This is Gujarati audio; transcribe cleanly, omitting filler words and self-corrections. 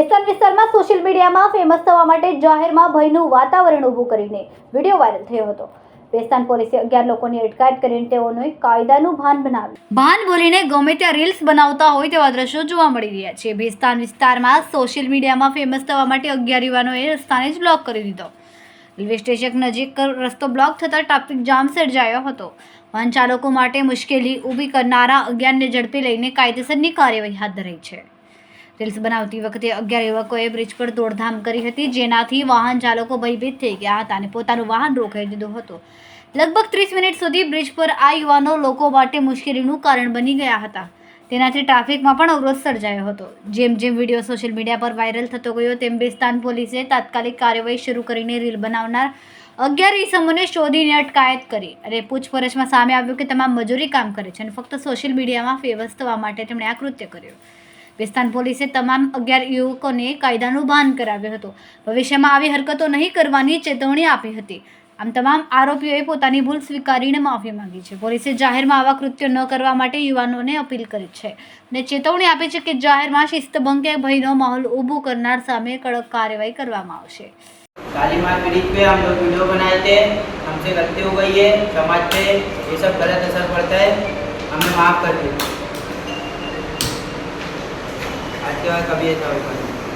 વેસન વિસ્તારમાં સોશિયલ મીડિયામાં ફેમસ થવા માટે જાહેરમાં ભયનું વાતાવરણ ઊભું કરીને વિડીયો વાયરલ થયો હતો। વેસ્તાન પોલીસે 11 લોકોની અટકાયત કરીને તેઓને કાયદાનું ભાન બોલીને ગમે ત્યાં રીલ્સ બનાવતા હોય તેવા દ્રશ્યો જોવા મળી રહ્યા છે। વેસ્તાન વિસ્તારમાં સોશિયલ મીડિયામાં ફેમસ થવા માટે 11 યુવાનોએ રસ્તાને જ બ્લોક કરી દીધો। રેલવે સ્ટેશન નજીક રસ્તો બ્લોક થતાં ટ્રાફિક જામ સર્જાયો હતો। વાહન ચાલકો માટે મુશ્કેલી ઊભી કરનારા 11ને ઝડપી લઈને કાયદેસરની કાર્યવાહી હાથ ધરાઈ છે। રીલ્સ બનાવતી વખતે 11 યુવકોએ બ્રિજ પર દોડધામ કરી હતી, જેનાથી વાહન ચાલકો ભયભીત થઈ ગયા હતા અને પોતાનું વાહન રોકાઈ દીધું હતું। લગભગ 30 મિનિટ સુધી બ્રિજ પર આ યુવાનો લોકો માટે મુશ્કેલીનું કારણ બની ગયા હતા। તેનાથી ટ્રાફિકમાં પણ અવરોધ સર્જાયો હતો। જેમ જેમ વિડીયો સોશિયલ મીડિયા પર વાયરલ થતો ગયો તેમ વેસ્તાન પોલીસે તાત્કાલિક કાર્યવાહી શરૂ કરીને રીલ બનાવનાર 11 ઇસમોને શોધીને અટકાયત કરી અને પૂછપરછમાં સામે આવ્યું કે તમામ મજૂરી કામ કરે છે અને ફક્ત સોશિયલ મીડિયામાં ફેમસ થવા માટે તેમણે આ કૃત્ય કર્યું। વેસ્તાન પોલીસે તમામ 11 યુવકોને કાયદાનું ભાન કરાવ્યું હતું। ભવિષ્યમાં આવી હરકતો નહીં કરવાની ચેતવણી આપી હતી। આમ તમામ આરોપીઓએ પોતાની ભૂલ સ્વીકારીને માફી માંગી છે। પોલીસે જાહેરમાં આવા કૃત્યો ન કરવા માટે યુવાનોને અપીલ કરી છે અને ચેતવણી આપી છે કે જાહેરમાં શિસ્તભંગ કે ભયનો માહોલ ઊભો કરનાર સામે કડક કાર્યવાही કરવામાં આવશે। शालीमार ब्रिज पे हम लोग वीडियो बनाए थे, हमसे गलती हो गई है, समाज पे ये सब गलत असर पड़ता है, हमें माफ़ कर दो। आज के बाद कभी ऐसा होगा।